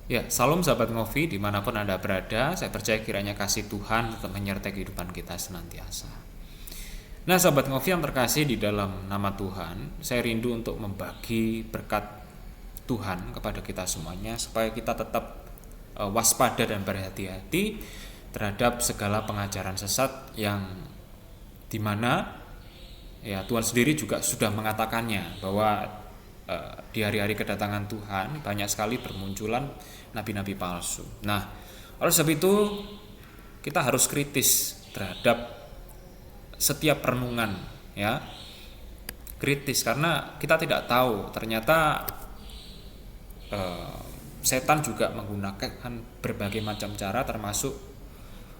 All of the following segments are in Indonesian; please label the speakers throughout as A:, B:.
A: Ya, salam sahabat ngopi dimanapun Anda berada. Saya percaya kiranya kasih Tuhan tetap menyertai kehidupan kita senantiasa. Nah, sahabat ngopi yang terkasih di dalam nama Tuhan, saya rindu untuk membagi berkat Tuhan kepada kita semuanya supaya kita tetap waspada dan berhati-hati terhadap segala pengajaran sesat yang dimana ya Tuhan sendiri juga sudah mengatakannya bahwa di hari-hari kedatangan Tuhan banyak sekali bermunculan nabi-nabi palsu. Nah, oleh sebab itu kita harus kritis terhadap setiap renungan, ya, kritis karena kita tidak tahu ternyata setan juga menggunakan berbagai macam cara termasuk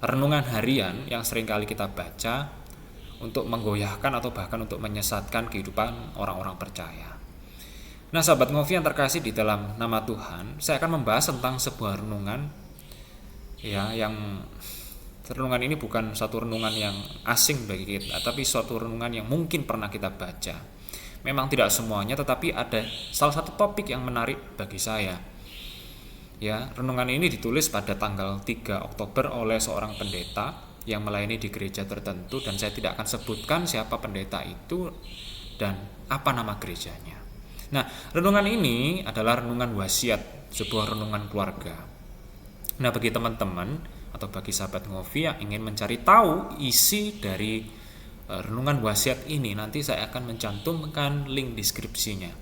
A: renungan harian yang seringkali kita baca untuk menggoyahkan atau bahkan untuk menyesatkan kehidupan orang-orang percaya. Nah, sahabat ngopi yang terkasih di dalam nama Tuhan, saya akan membahas tentang sebuah renungan ya, yang renungan ini bukan satu renungan yang asing bagi kita, tapi suatu renungan yang mungkin pernah kita baca. Memang tidak semuanya, tetapi ada salah satu topik yang menarik bagi saya. Ya, renungan ini ditulis pada tanggal 3 Oktober oleh seorang pendeta yang melayani di gereja tertentu, dan saya tidak akan sebutkan siapa pendeta itu dan apa nama gerejanya. Nah, renungan ini adalah renungan wasiat, sebuah renungan keluarga. Nah, bagi teman-teman atau bagi sahabat ngopi yang ingin mencari tahu isi dari renungan wasiat ini, nanti saya akan mencantumkan link deskripsinya.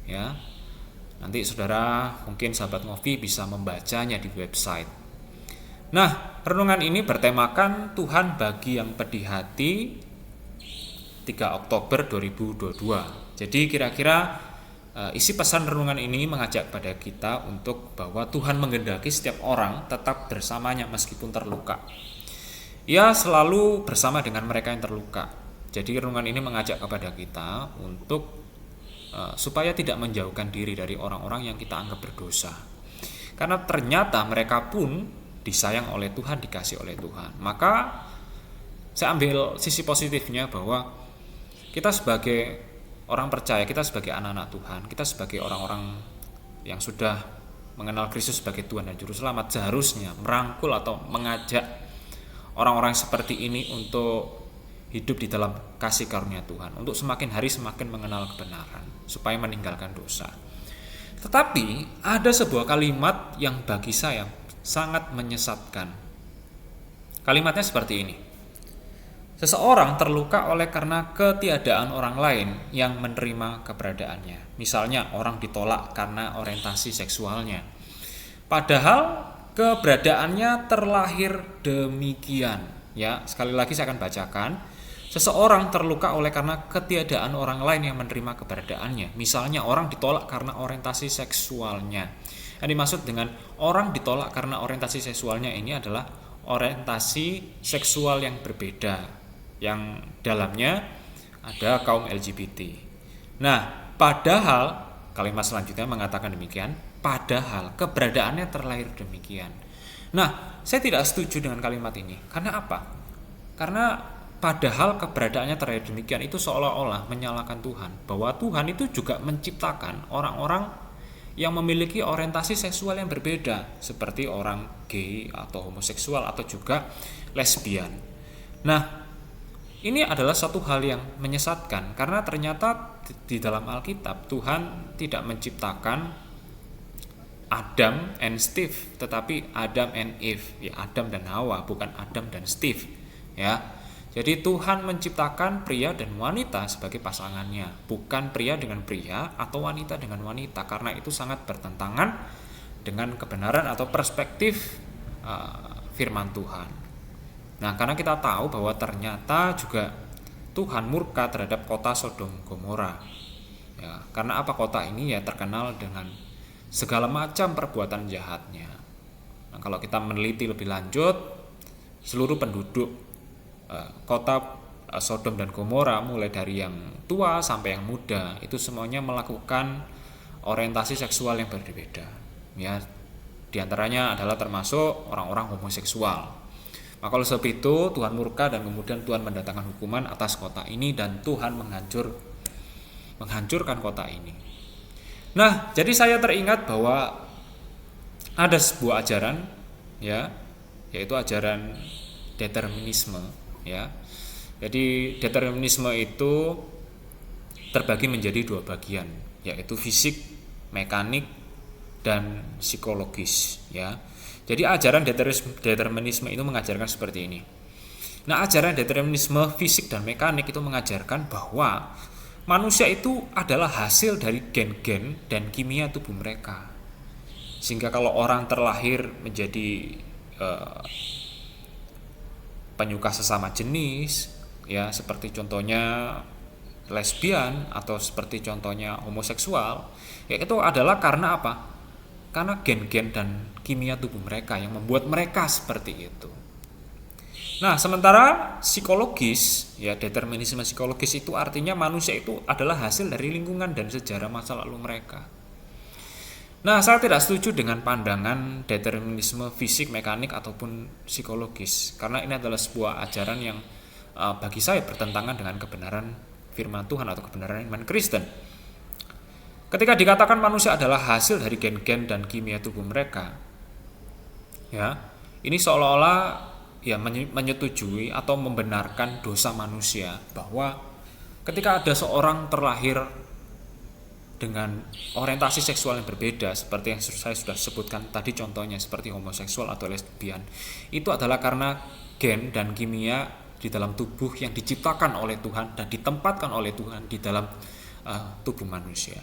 A: Ya, nanti saudara mungkin sahabat ngopi bisa membacanya di website. Nah, renungan ini bertemakan Tuhan bagi yang pedih hati 3 Oktober 2022. Jadi kira-kira isi pesan renungan ini mengajak pada kita untuk bahwa Tuhan menghendaki setiap orang tetap bersamanya meskipun terluka. Ia selalu bersama dengan mereka yang terluka. Jadi renungan ini mengajak kepada kita untuk supaya tidak menjauhkan diri dari orang-orang yang kita anggap berdosa. Karena ternyata mereka pun disayang oleh Tuhan, dikasih oleh Tuhan. Maka saya ambil sisi positifnya bahwa kita sebagai orang percaya, kita sebagai anak-anak Tuhan, kita sebagai orang-orang yang sudah mengenal Kristus sebagai Tuhan dan Juru Selamat, seharusnya merangkul atau mengajak orang-orang seperti ini untuk hidup di dalam kasih karunia Tuhan, untuk semakin hari semakin mengenal kebenaran, supaya meninggalkan dosa. Tetapi ada sebuah kalimat yang bagi saya sangat menyesatkan. Kalimatnya seperti ini: seseorang terluka oleh karena ketiadaan orang lain yang menerima keberadaannya. Misalnya orang ditolak karena orientasi seksualnya, padahal keberadaannya terlahir demikian. Ya, sekali lagi saya akan bacakan. Seseorang terluka oleh karena ketiadaan orang lain yang menerima keberadaannya. Misalnya orang ditolak karena orientasi seksualnya. Yang dimaksud dengan orang ditolak karena orientasi seksualnya ini adalah orientasi seksual yang berbeda, yang dalamnya ada kaum LGBT. Nah, padahal kalimat selanjutnya mengatakan demikian, padahal keberadaannya terlahir demikian. Nah, saya tidak setuju dengan kalimat ini. Karena apa? Karena padahal keberadaannya terlahir demikian itu seolah-olah menyalahkan Tuhan, bahwa Tuhan itu juga menciptakan orang-orang yang memiliki orientasi seksual yang berbeda, seperti orang gay atau homoseksual atau juga lesbian. Nah, ini adalah satu hal yang menyesatkan karena ternyata di dalam Alkitab Tuhan tidak menciptakan Adam and Steve, tetapi Adam and Eve, ya, Adam dan Hawa, bukan Adam dan Steve, ya. Jadi Tuhan menciptakan pria dan wanita sebagai pasangannya, bukan pria dengan pria atau wanita dengan wanita, karena itu sangat bertentangan dengan kebenaran atau perspektif firman Tuhan. Nah, karena kita tahu bahwa ternyata juga Tuhan murka terhadap kota Sodom Gomora. Ya, karena apa? Kota ini ya terkenal dengan segala macam perbuatan jahatnya. Nah, kalau kita meneliti lebih lanjut, seluruh penduduk kota Sodom dan Gomora, mulai dari yang tua sampai yang muda, itu semuanya melakukan orientasi seksual yang berbeda. Ya, diantaranya adalah termasuk orang-orang homoseksual. Maka oleh sebab itu Tuhan murka dan kemudian Tuhan mendatangkan hukuman atas kota ini dan Tuhan menghancurkan kota ini. Nah, jadi saya teringat bahwa ada sebuah ajaran, ya, yaitu ajaran determinisme, ya. Jadi determinisme itu terbagi menjadi dua bagian, yaitu fisik, mekanik, dan psikologis, ya. Jadi ajaran determinisme itu mengajarkan seperti ini. Nah, ajaran determinisme fisik dan mekanik itu mengajarkan bahwa manusia itu adalah hasil dari gen-gen dan kimia tubuh mereka. Sehingga kalau orang terlahir menjadi penyuka sesama jenis, ya, seperti contohnya lesbian atau seperti contohnya homoseksual, ya itu adalah karena apa? Karena gen-gen dan kimia tubuh mereka yang membuat mereka seperti itu. Nah, sementara psikologis, ya, determinisme psikologis itu artinya manusia itu adalah hasil dari lingkungan dan sejarah masa lalu mereka. Nah, saya tidak setuju dengan pandangan determinisme fisik, mekanik, ataupun psikologis, karena ini adalah sebuah ajaran yang bagi saya bertentangan dengan kebenaran firman Tuhan atau kebenaran iman Kristen. Ketika dikatakan manusia adalah hasil dari gen-gen dan kimia tubuh mereka, ya, ini seolah-olah ya menyetujui atau membenarkan dosa manusia, bahwa ketika ada seorang terlahir dengan orientasi seksual yang berbeda, seperti yang saya sudah sebutkan tadi contohnya seperti homoseksual atau lesbian, itu adalah karena gen dan kimia di dalam tubuh yang diciptakan oleh Tuhan dan ditempatkan oleh Tuhan di dalam tubuh manusia.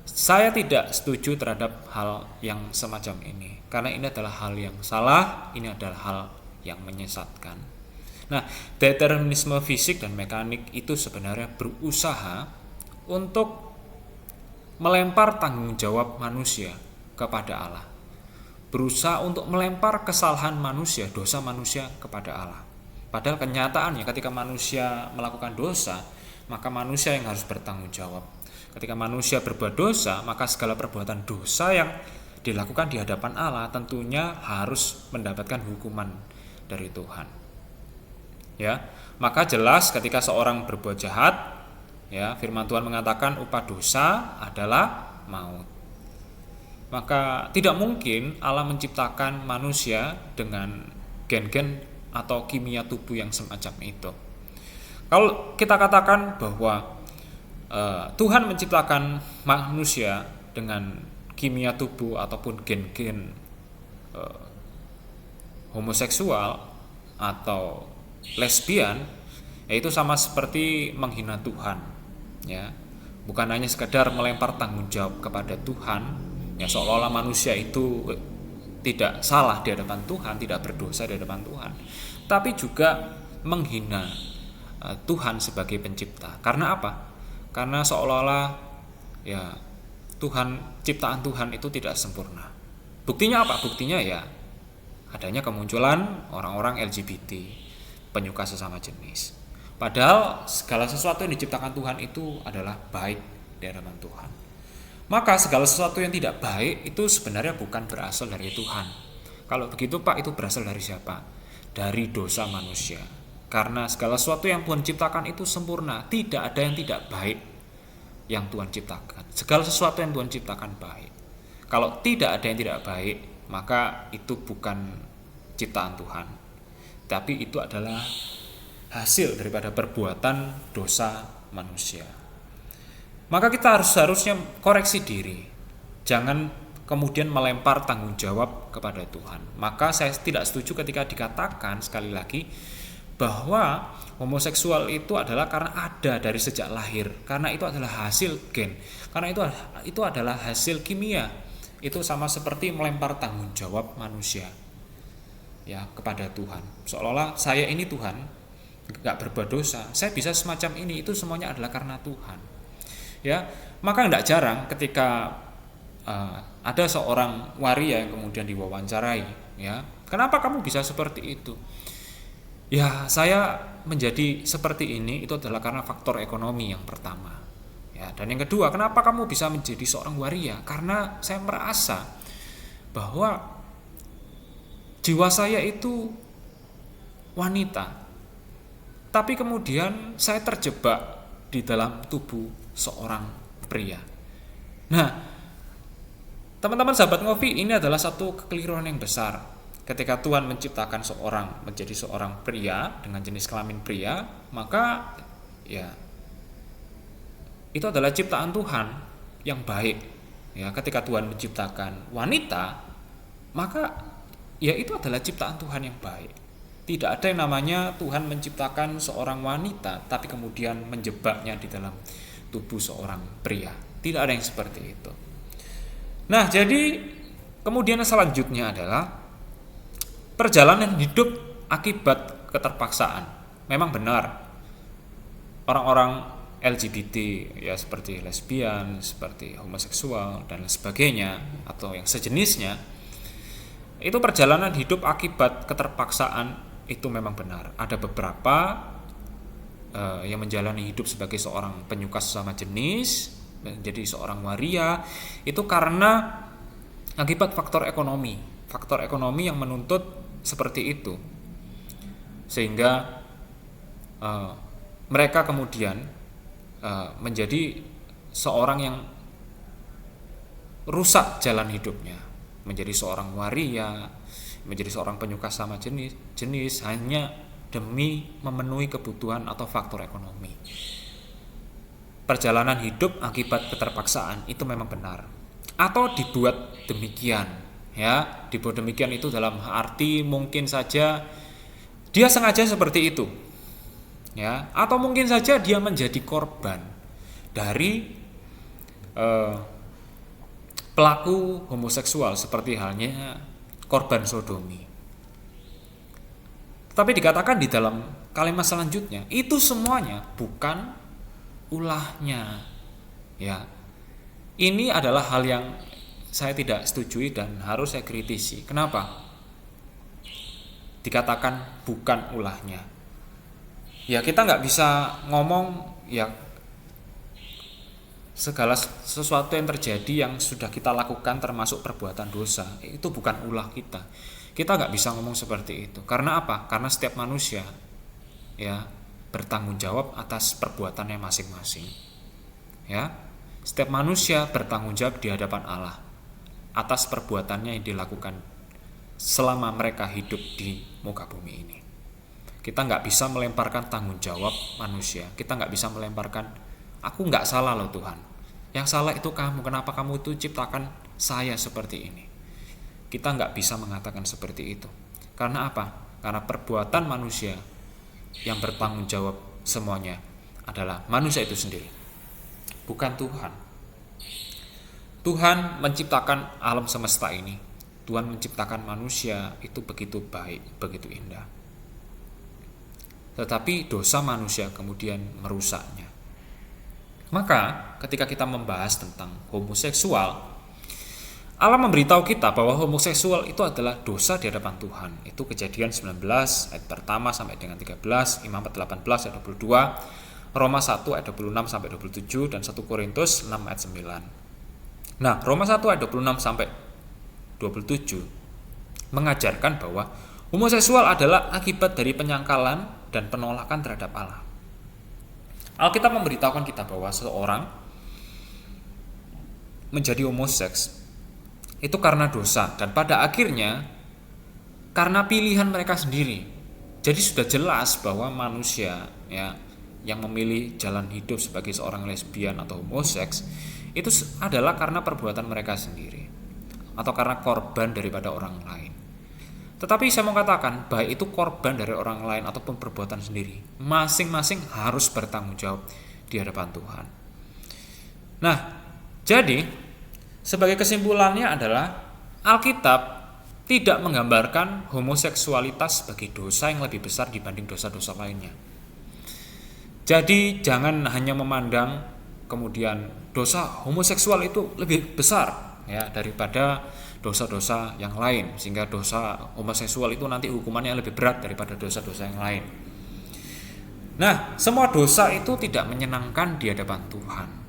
A: Saya tidak setuju terhadap hal yang semacam ini, karena ini adalah hal yang salah, ini adalah hal yang menyesatkan. Nah, determinisme fisik dan mekanik itu sebenarnya berusaha untuk melempar tanggung jawab manusia kepada Allah, berusaha untuk melempar kesalahan manusia, dosa manusia kepada Allah. Padahal kenyataannya ketika manusia melakukan dosa, maka manusia yang harus bertanggung jawab. Ketika manusia berbuat dosa, maka segala perbuatan dosa yang dilakukan di hadapan Allah tentunya harus mendapatkan hukuman dari Tuhan. Ya, maka jelas ketika seorang berbuat jahat, ya, firman Tuhan mengatakan upah dosa adalah maut. Maka tidak mungkin Allah menciptakan manusia dengan gen-gen atau kimia tubuh yang semacam itu. Kalau kita katakan bahwa Tuhan menciptakan manusia dengan kimia tubuh ataupun gen-gen homoseksual atau lesbian, yaitu sama seperti menghina Tuhan, ya. Bukan hanya sekedar melempar tanggung jawab kepada Tuhan, ya, seolah-olah manusia itu tidak salah di hadapan Tuhan, tidak berdosa di hadapan Tuhan, tapi juga menghina Tuhan sebagai pencipta. Karena apa? Karena seolah-olah ya Tuhan, ciptaan Tuhan itu tidak sempurna. Buktinya apa? Buktinya ya adanya kemunculan orang-orang LGBT, penyuka sesama jenis. Padahal segala sesuatu yang diciptakan Tuhan itu adalah baik di hadapan Tuhan. Maka segala sesuatu yang tidak baik itu sebenarnya bukan berasal dari Tuhan. Kalau begitu Pak, itu berasal dari siapa? Dari dosa manusia. Karena segala sesuatu yang Tuhan ciptakan itu sempurna, tidak ada yang tidak baik yang Tuhan ciptakan. Segala sesuatu yang Tuhan ciptakan baik. Kalau tidak ada yang tidak baik, maka itu bukan ciptaan Tuhan, tapi itu adalah hasil daripada perbuatan dosa manusia. Maka kita harusnya koreksi diri, jangan kemudian melempar tanggung jawab kepada Tuhan. Maka saya tidak setuju ketika dikatakan sekali lagi bahwa homoseksual itu adalah karena ada dari sejak lahir, karena itu adalah hasil gen, karena itu adalah hasil kimia. Itu sama seperti melempar tanggung jawab manusia, ya, kepada Tuhan. Seolah-olah saya ini Tuhan, nggak berbuat dosa, saya bisa semacam ini, itu semuanya adalah karena Tuhan. Ya, maka tidak jarang ketika ada seorang waria yang kemudian diwawancarai, ya, kenapa kamu bisa seperti itu? Ya, saya menjadi seperti ini itu adalah karena faktor ekonomi yang pertama. Ya, dan yang kedua, kenapa kamu bisa menjadi seorang waria? Karena saya merasa bahwa jiwa saya itu wanita, tapi kemudian saya terjebak di dalam tubuh seorang pria. Nah, Teman-teman sahabat ngopi, ini adalah satu kekeliruan yang besar. Ketika Tuhan menciptakan seorang menjadi seorang pria dengan jenis kelamin pria, maka ya itu adalah ciptaan Tuhan yang baik. Ya, ketika Tuhan menciptakan wanita, maka ya itu adalah ciptaan Tuhan yang baik. Tidak ada yang namanya Tuhan menciptakan seorang wanita tapi kemudian menjebaknya di dalam tubuh seorang pria. Tidak ada yang seperti itu. Nah, jadi kemudian selanjutnya adalah perjalanan hidup akibat keterpaksaan. Memang benar orang-orang LGBT ya seperti lesbian, seperti homoseksual dan sebagainya atau yang sejenisnya, itu perjalanan hidup akibat keterpaksaan itu memang benar. Ada beberapa yang menjalani hidup sebagai seorang penyuka sesama jenis, menjadi seorang waria, itu karena akibat faktor ekonomi yang menuntut seperti itu, sehingga mereka kemudian menjadi seorang yang rusak jalan hidupnya, menjadi seorang waria, menjadi seorang penyuka sama jenis hanya demi memenuhi kebutuhan atau faktor ekonomi. Perjalanan hidup akibat keterpaksaan itu memang benar, atau dibuat demikian, ya, dibuat demikian itu dalam arti mungkin saja dia sengaja seperti itu, ya, atau mungkin saja dia menjadi korban dari pelaku homoseksual seperti halnya korban sodomi. Tapi dikatakan di dalam kalimat selanjutnya, itu semuanya bukan ulahnya, ya. Ini adalah hal yang saya tidak setujui dan harus saya kritisi. Kenapa? Dikatakan bukan ulahnya. Ya, kita nggak bisa ngomong ya segala sesuatu yang terjadi yang sudah kita lakukan termasuk perbuatan dosa itu bukan ulah kita. Kita nggak bisa ngomong seperti itu. Karena apa? Karena setiap manusia ya bertanggung jawab atas perbuatannya masing-masing. Ya, setiap manusia bertanggung jawab di hadapan Allah atas perbuatannya yang dilakukan selama mereka hidup di muka bumi ini. Kita nggak bisa melemparkan tanggung jawab manusia. Kita nggak bisa melemparkan, aku nggak salah loh Tuhan. Yang salah itu kamu. Kenapa kamu itu ciptakan saya seperti ini? Kita nggak bisa mengatakan seperti itu. Karena apa? Karena perbuatan manusia yang bertanggung jawab semuanya adalah manusia itu sendiri, bukan Tuhan. Tuhan menciptakan alam semesta ini. Tuhan menciptakan manusia itu begitu baik, begitu indah. Tetapi dosa manusia kemudian merusaknya. Maka ketika kita membahas tentang homoseksual, Allah memberitahu kita bahwa homoseksual itu adalah dosa di hadapan Tuhan. Itu Kejadian 19 ayat pertama sampai dengan 13, Imamat 18 ayat 22, Roma 1 ayat 26 sampai 27 dan 1 Korintus 6 ayat 9. Nah, Roma 1 ayat 26 sampai 27 mengajarkan bahwa homoseksual adalah akibat dari penyangkalan dan penolakan terhadap Allah. Alkitab memberitahukan kita bahwa seseorang menjadi homoseks itu karena dosa dan pada akhirnya karena pilihan mereka sendiri. Jadi sudah jelas bahwa manusia ya yang memilih jalan hidup sebagai seorang lesbian atau homoseks itu adalah karena perbuatan mereka sendiri atau karena korban daripada orang lain. Tetapi saya mau katakan, baik itu korban dari orang lain ataupun perbuatan sendiri, masing-masing harus bertanggung jawab di hadapan Tuhan. Nah, jadi sebagai kesimpulannya adalah Alkitab tidak menggambarkan homoseksualitas sebagai dosa yang lebih besar dibanding dosa-dosa lainnya. Jadi jangan hanya memandang kemudian dosa homoseksual itu lebih besar ya daripada dosa-dosa yang lain, sehingga dosa homoseksual itu nanti hukumannya lebih berat daripada dosa-dosa yang lain. Nah, semua dosa itu tidak menyenangkan di hadapan Tuhan.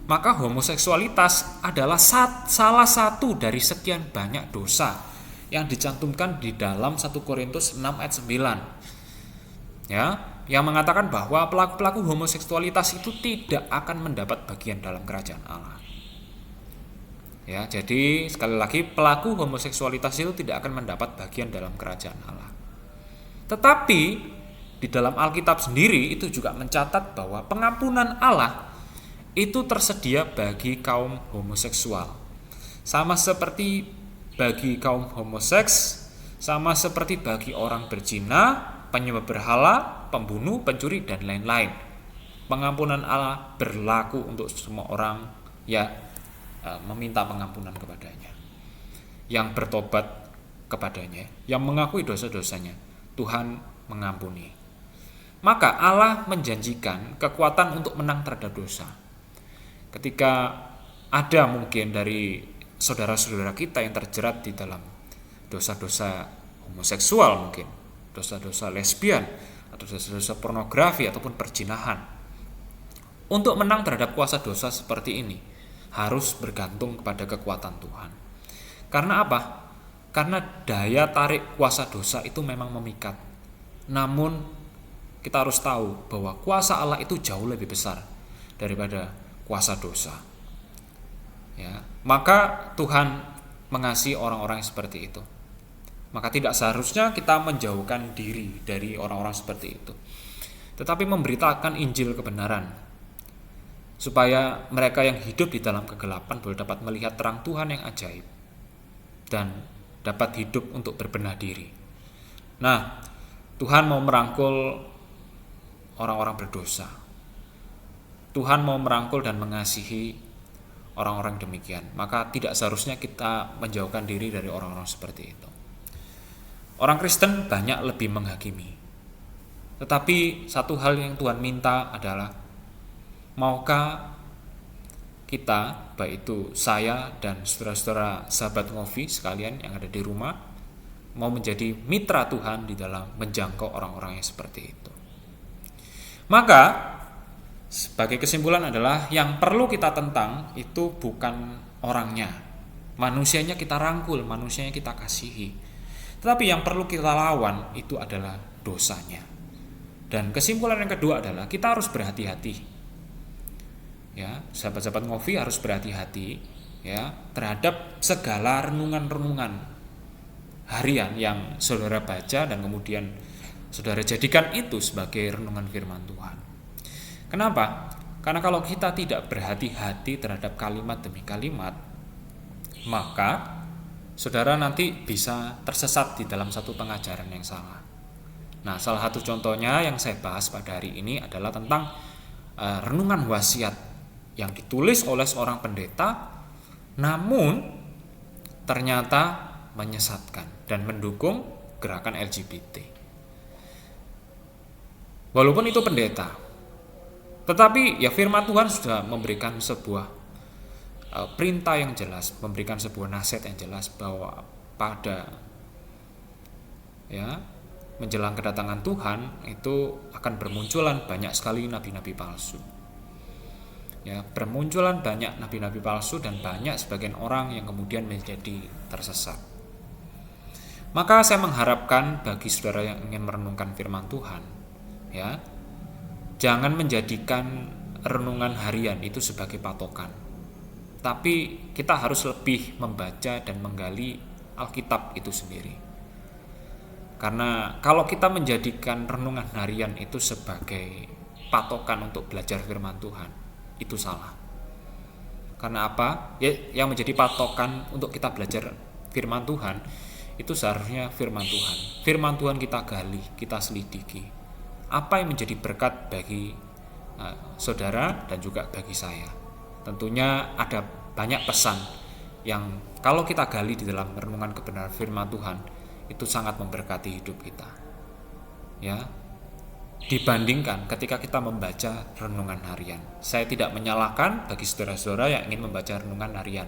A: Maka homoseksualitas adalah salah satu dari sekian banyak dosa yang dicantumkan di dalam 1 Korintus 6 ayat 9. Ya, yang mengatakan bahwa pelaku-pelaku homoseksualitas itu tidak akan mendapat bagian dalam kerajaan Allah. Ya, jadi sekali lagi pelaku homoseksualitas itu tidak akan mendapat bagian dalam kerajaan Allah. Tetapi di dalam Alkitab sendiri itu juga mencatat bahwa pengampunan Allah itu tersedia bagi kaum homoseksual. Sama seperti bagi kaum homoseks, sama seperti bagi orang berzina, penyembah berhala, pembunuh, pencuri, dan lain-lain. Pengampunan Allah berlaku untuk semua orang yang meminta pengampunan kepadanya, yang bertobat kepadanya, yang mengakui dosa-dosanya. Tuhan mengampuni. Maka Allah menjanjikan kekuatan untuk menang terhadap dosa. Ketika ada mungkin dari saudara-saudara kita yang terjerat di dalam dosa-dosa homoseksual, mungkin dosa-dosa lesbian atau dosa-dosa pornografi ataupun perzinahan, untuk menang terhadap kuasa dosa seperti ini harus bergantung kepada kekuatan Tuhan. Karena apa? Karena daya tarik kuasa dosa itu memang memikat. Namun kita harus tahu bahwa kuasa Allah itu jauh lebih besar daripada kuasa dosa. Ya, maka Tuhan mengasihi orang-orang yang seperti itu. Maka tidak seharusnya kita menjauhkan diri dari orang-orang seperti itu, tetapi memberitakan Injil kebenaran, supaya mereka yang hidup di dalam kegelapan boleh dapat melihat terang Tuhan yang ajaib dan dapat hidup untuk berbenah diri. Nah, Tuhan mau merangkul orang-orang berdosa. Tuhan mau merangkul dan mengasihi orang-orang demikian. Maka tidak seharusnya kita menjauhkan diri dari orang-orang seperti itu. Orang Kristen banyak lebih menghakimi. Tetapi satu hal yang Tuhan minta adalah, maukah kita, baik itu saya dan saudara-saudara sahabat ngopi sekalian yang ada di rumah, mau menjadi mitra Tuhan di dalam menjangkau orang-orang yang seperti itu. Maka sebagai kesimpulan adalah yang perlu kita tentang itu bukan orangnya, manusianya kita rangkul, manusianya kita kasihi, tetapi yang perlu kita lawan itu adalah dosanya. Dan kesimpulan yang kedua adalah kita harus berhati-hati. Ya, sahabat-sahabat ngopi harus berhati-hati ya terhadap segala renungan-renungan harian yang saudara baca dan kemudian saudara jadikan itu sebagai renungan firman Tuhan. Kenapa? Karena kalau kita tidak berhati-hati terhadap kalimat demi kalimat, maka saudara nanti bisa tersesat di dalam satu pengajaran yang salah. Nah, salah satu contohnya yang saya bahas pada hari ini adalah tentang renungan wasiat yang ditulis oleh seorang pendeta, namun ternyata menyesatkan dan mendukung gerakan LGBT. Walaupun itu pendeta, tetapi ya firman Tuhan sudah memberikan sebuah perintah yang jelas, memberikan sebuah nasihat yang jelas bahwa pada menjelang kedatangan Tuhan itu akan bermunculan banyak sekali nabi-nabi palsu. Ya, bermunculan banyak nabi-nabi palsu dan banyak sebagian orang yang kemudian menjadi tersesat. Maka saya mengharapkan bagi saudara yang ingin merenungkan firman Tuhan, ya, jangan menjadikan renungan harian itu sebagai patokan. Tapi kita harus lebih membaca dan menggali Alkitab itu sendiri. Karena kalau kita menjadikan renungan harian itu sebagai patokan untuk belajar firman Tuhan, itu salah. Karena apa? Ya, yang menjadi patokan untuk kita belajar firman Tuhan itu seharusnya firman Tuhan. Firman Tuhan kita gali, kita selidiki. Apa yang menjadi berkat bagi saudara dan juga bagi saya. Tentunya ada banyak pesan yang kalau kita gali di dalam renungan kebenaran firman Tuhan itu sangat memberkati hidup kita. Ya. Dibandingkan ketika kita membaca renungan harian. Saya tidak menyalahkan bagi saudara-saudara yang ingin membaca renungan harian.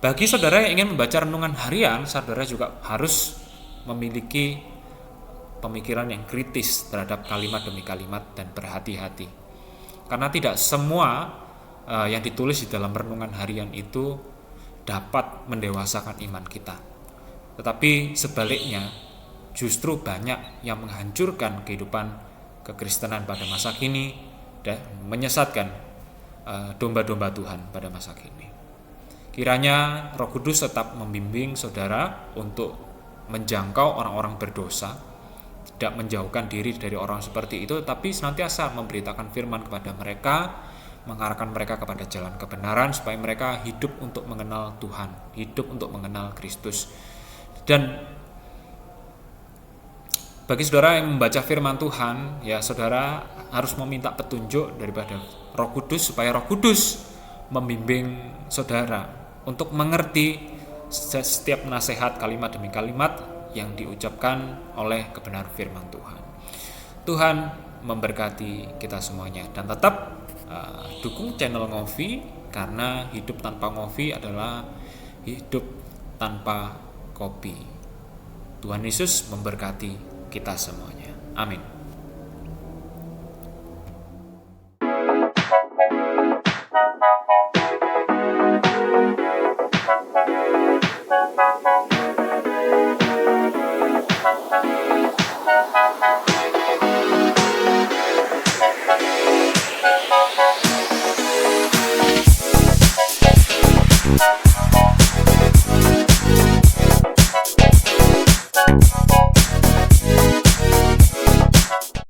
A: Bagi saudara yang ingin membaca renungan harian, saudara juga harus memiliki pemikiran yang kritis terhadap kalimat demi kalimat dan berhati-hati. Karena tidak semua yang ditulis di dalam renungan harian itu dapat mendewasakan iman kita. Tetapi sebaliknya, justru banyak yang menghancurkan kehidupan kekristenan pada masa kini dan menyesatkan domba-domba Tuhan pada masa kini. Kiranya Roh Kudus tetap membimbing saudara untuk menjangkau orang-orang berdosa, tidak menjauhkan diri dari orang seperti itu, tapi senantiasa memberitakan firman kepada mereka, mengarahkan mereka kepada jalan kebenaran, supaya mereka hidup untuk mengenal Tuhan, hidup untuk mengenal Kristus. Dan bagi saudara yang membaca firman Tuhan, ya saudara harus meminta petunjuk daripada Roh Kudus, supaya Roh Kudus membimbing saudara untuk mengerti setiap nasihat kalimat demi kalimat yang diucapkan oleh kebenaran firman Tuhan. Tuhan memberkati kita semuanya, dan tetap dukung channel Ngovi, karena hidup tanpa Ngovi adalah hidup tanpa kopi. Tuhan Yesus memberkati kita semuanya. Amin.
B: Thank you.